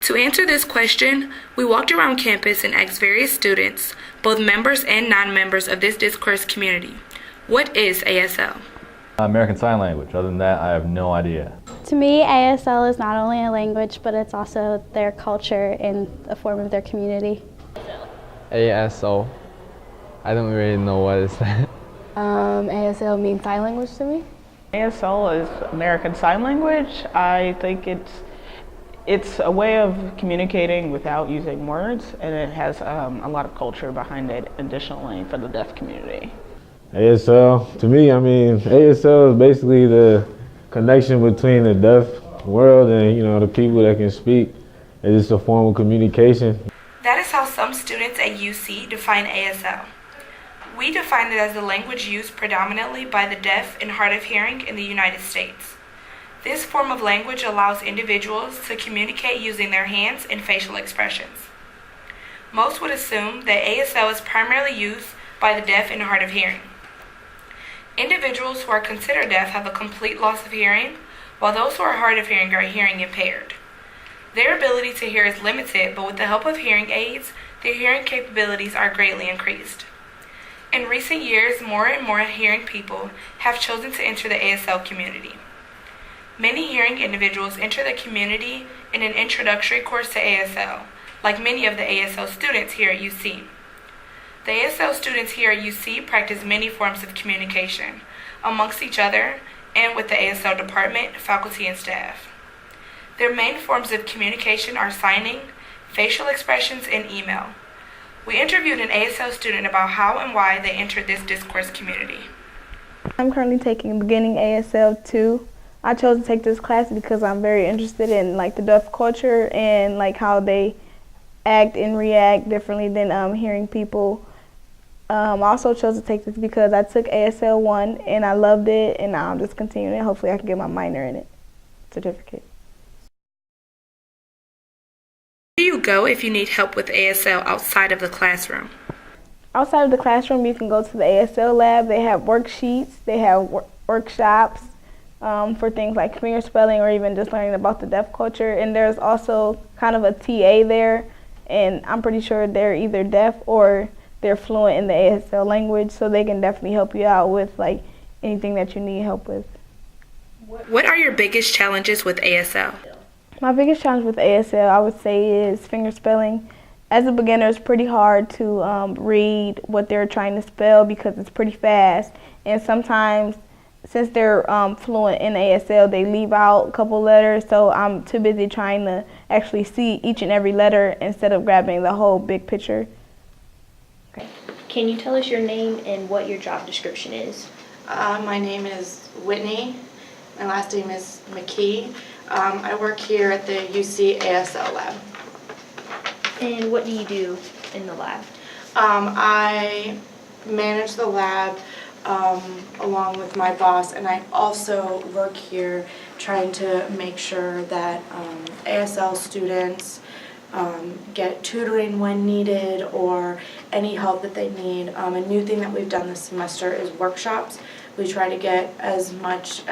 To answer this question, we walked around campus and asked various students, both members and non-members of this discourse community, what is ASL? American Sign Language. Other than that, I have no idea. To me, ASL is not only a language, but it's also their culture and a form of their community. ASL. I don't really know what is that. ASL means sign language to me. ASL is American Sign Language. I think it's a way of communicating without using words, and it has a lot of culture behind it additionally for the deaf community. ASL, to me, ASL is basically the connection between the deaf world and, the people that can speak. It's just a form of communication. That is how some students at UC define ASL. We define it as the language used predominantly by the deaf and hard of hearing in the United States. This form of language allows individuals to communicate using their hands and facial expressions. Most would assume that ASL is primarily used by the deaf and hard of hearing. Individuals who are considered deaf have a complete loss of hearing, while those who are hard of hearing are hearing impaired. Their ability to hear is limited, but with the help of hearing aids, their hearing capabilities are greatly increased. In recent years, more and more hearing people have chosen to enter the ASL community. Many hearing individuals enter the community in an introductory course to ASL, like many of the ASL students here at UC. The ASL students here at UC practice many forms of communication amongst each other and with the ASL department, faculty, and staff. Their main forms of communication are signing, facial expressions, and email. We interviewed an ASL student about how and why they entered this discourse community. I'm currently taking beginning ASL 2. I chose to take this class because I'm very interested in the deaf culture and how they act and react differently than hearing people. I also chose to take this because I took ASL 1 and I loved it, and now I'm just continuing it. Hopefully I can get my minor in it, certificate. Where do you go if you need help with ASL outside of the classroom? Outside of the classroom, you can go to the ASL lab. They have worksheets, they have workshops for things like finger spelling or even just learning about the deaf culture. And there's also kind of a TA there, and I'm pretty sure they're either deaf or they're fluent in the ASL language, so they can definitely help you out with anything that you need help with. What are your biggest challenges with ASL? My biggest challenge with ASL, I would say, is finger spelling. As a beginner, it's pretty hard to read what they're trying to spell because it's pretty fast. And sometimes, since they're fluent in ASL, they leave out a couple letters, so I'm too busy trying to actually see each and every letter instead of grabbing the whole big picture. Can you tell us your name and what your job description is? My name is Whitney. My last name is McKee. I work here at the UC ASL lab. And what do you do in the lab? I manage the lab along with my boss, and I also work here trying to make sure that ASL students get tutoring when needed or any help that they need. A new thing that we've done this semester is workshops. We try to get as much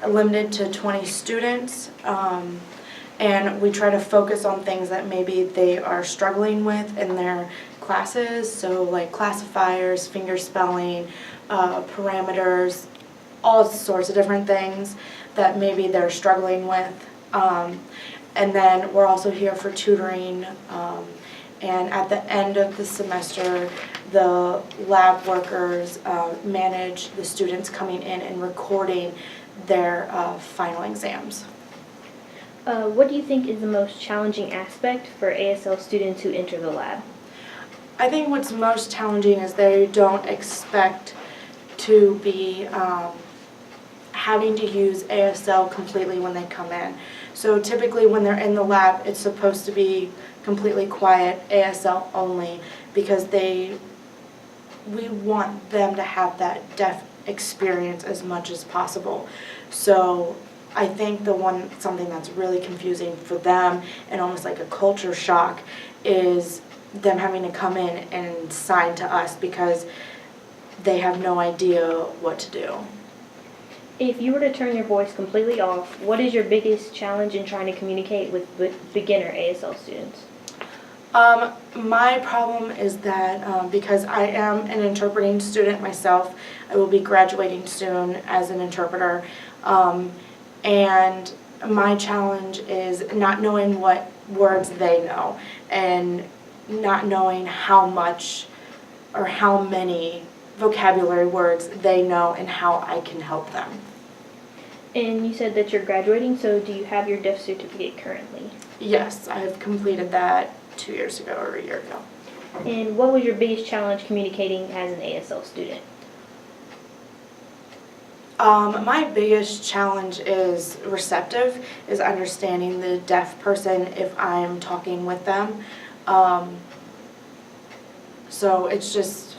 limited to 20 students, and we try to focus on things that maybe they are struggling with in their classes, so like classifiers, finger spelling, parameters, all sorts of different things that maybe they're struggling with. And then we're also here for tutoring, and at the end of the semester, the lab workers manage the students coming in and recording their final exams. What do you think is the most challenging aspect for ASL students who enter the lab? I think what's most challenging is they don't expect to be having to use ASL completely when they come in. So typically when they're in the lab, it's supposed to be completely quiet, ASL only, because we want them to have that deaf experience as much as possible. So I think something that's really confusing for them and almost like a culture shock is them having to come in and sign to us because they have no idea what to do. If you were to turn your voice completely off, what is your biggest challenge in trying to communicate with beginner ASL students? My problem is that because I am an interpreting student myself, I will be graduating soon as an interpreter, and my challenge is not knowing what words they know and not knowing how much or how many vocabulary words they know and how I can help them. And you said that you're graduating, so do you have your deaf certificate currently? Yes, I have completed that 2 years ago or a year ago. And what was your biggest challenge communicating as an ASL student? My biggest challenge is receptive, is understanding the deaf person if I'm talking with them. So it's just,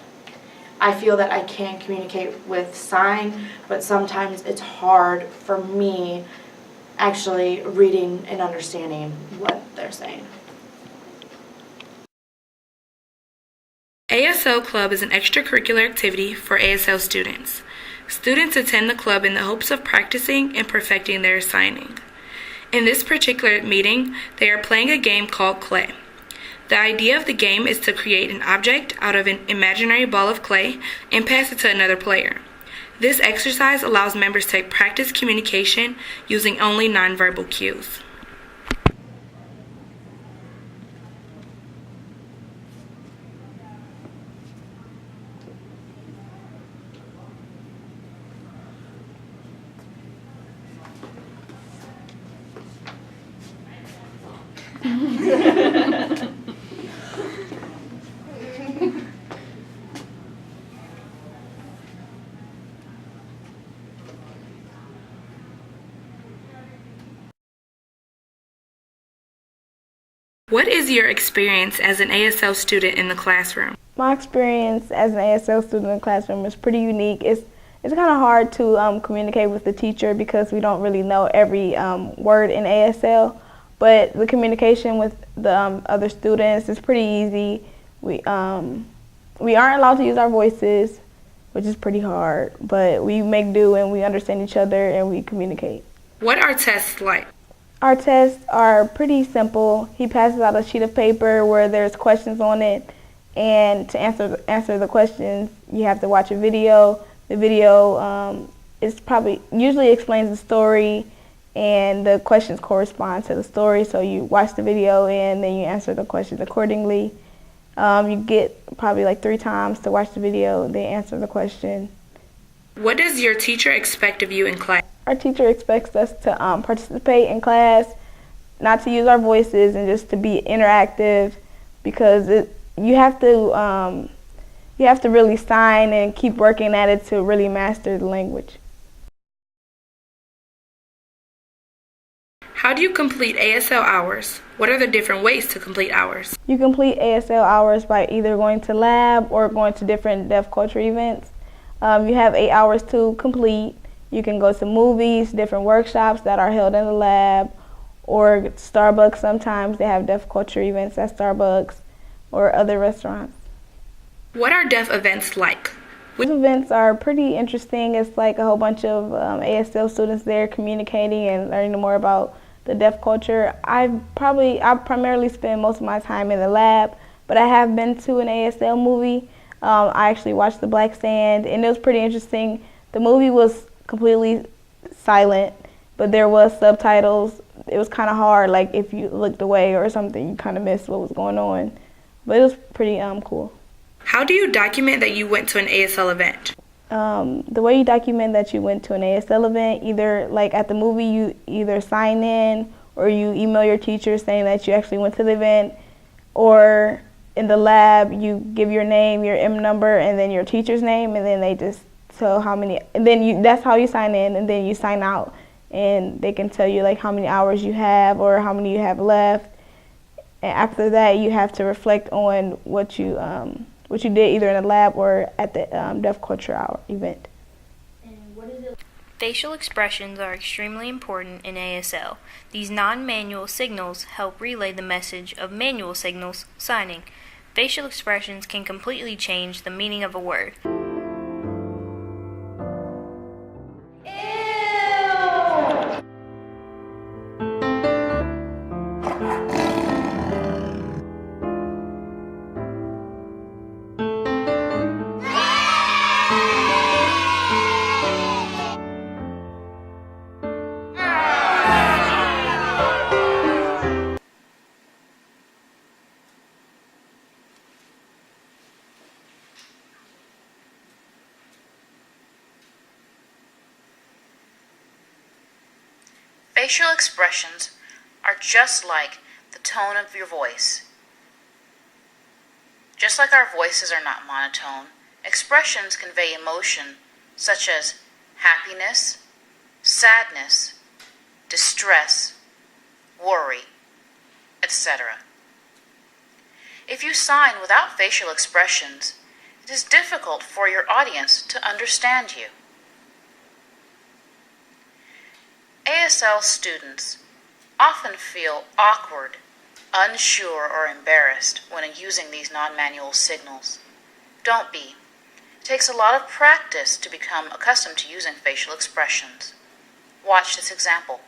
I feel that I can communicate with sign, but sometimes it's hard for me actually reading and understanding what they're saying. ASL Club is an extracurricular activity for ASL students. Students attend the club in the hopes of practicing and perfecting their signing. In this particular meeting, they are playing a game called Clay. The idea of the game is to create an object out of an imaginary ball of clay and pass it to another player. This exercise allows members to practice communication using only nonverbal cues. What is your experience as an ASL student in the classroom? My experience as an ASL student in the classroom is pretty unique. It's kind of hard to communicate with the teacher because we don't really know every word in ASL, but the communication with the other students is pretty easy. We aren't allowed to use our voices, which is pretty hard, but we make do and we understand each other and we communicate. What are tests like? Our tests are pretty simple. He passes out a sheet of paper where there's questions on it, and to answer the questions, you have to watch a video. The video usually explains the story, and the questions correspond to the story. So you watch the video and then you answer the questions accordingly. You get probably like 3 times to watch the video, then answer the question. What does your teacher expect of you in class? Our teacher expects us to participate in class, not to use our voices, and just to be interactive, because you have to really sign and keep working at it to really master the language. How do you complete ASL hours? What are the different ways to complete hours? You complete ASL hours by either going to lab or going to different deaf culture events. You have 8 hours to complete. You can go to movies, different workshops that are held in the lab, or Starbucks. Sometimes they have deaf culture events at Starbucks or other restaurants. What are deaf events like? These events are pretty interesting. It's like a whole bunch of ASL students there communicating and learning more about the deaf culture. I primarily spend most of my time in the lab, but I have been to an ASL movie. I actually watched The Black Sand, and it was pretty interesting. The movie was completely silent, but there was subtitles. It was kind of hard, like if you looked away or something, you kind of missed what was going on. But it was pretty cool. How do you document that you went to an ASL event? The way you document that you went to an ASL event, either like at the movie, you either sign in or you email your teacher saying that you actually went to the event, or in the lab, you give your name, your M number, and then your teacher's name, and then they just tell how many, and then that's how you sign in, and then you sign out, and they can tell you like how many hours you have or how many you have left. And after that, you have to reflect on what you did either in the lab or at the Deaf Culture Hour event. Facial expressions are extremely important in ASL. These non-manual signals help relay the message of manual signals, signing. Facial expressions can completely change the meaning of a word. If Facial expressions are just like the tone of your voice. Just like our voices are not monotone, expressions convey emotion such as happiness, sadness, distress, worry, etc. If you sign without facial expressions, it is difficult for your audience to understand you. ASL students often feel awkward, unsure, or embarrassed when using these non-manual signals. Don't be. It takes a lot of practice to become accustomed to using facial expressions. Watch this example.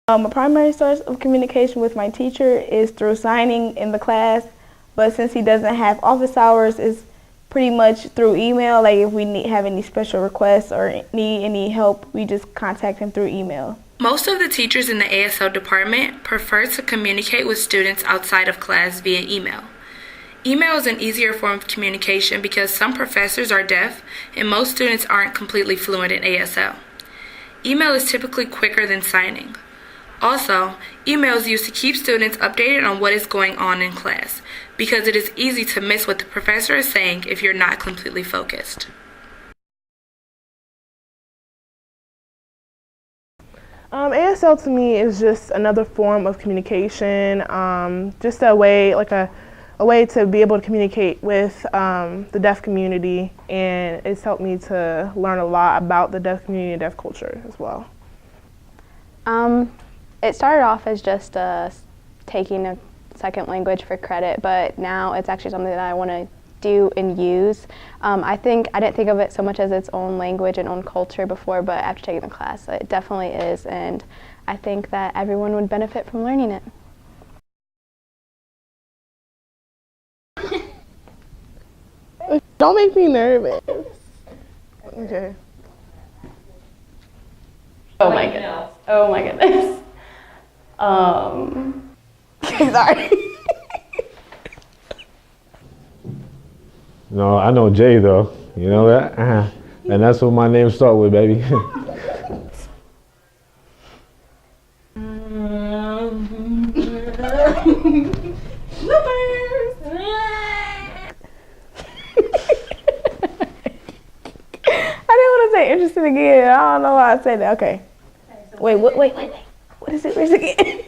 A primary source of communication with my teacher is through signing in the class, but since he doesn't have office hours, it's pretty much through email. Like if we have any special requests or need any help, we just contact him through email. Most of the teachers in the ASL department prefer to communicate with students outside of class via email. Email is an easier form of communication because some professors are deaf and most students aren't completely fluent in ASL. Email is typically quicker than signing. Also, email is used to keep students updated on what is going on in class because it is easy to miss what the professor is saying if you're not completely focused. ASL to me is just another form of communication, just a way to be able to communicate with the deaf community, and it's helped me to learn a lot about the deaf community and deaf culture as well. It started off as just taking a second language for credit, but now it's actually something that I want to do and use. I didn't think of it so much as its own language and own culture before, but after taking the class, it definitely is, and I think that everyone would benefit from learning it. Don't make me nervous. Okay. Oh my goodness. Oh my goodness. Sorry. No, I know Jay though. You know that? And that's what my name start with, baby. I didn't want to say interesting again. I don't know why I said that. Okay. Wait. What is it? Where's it again?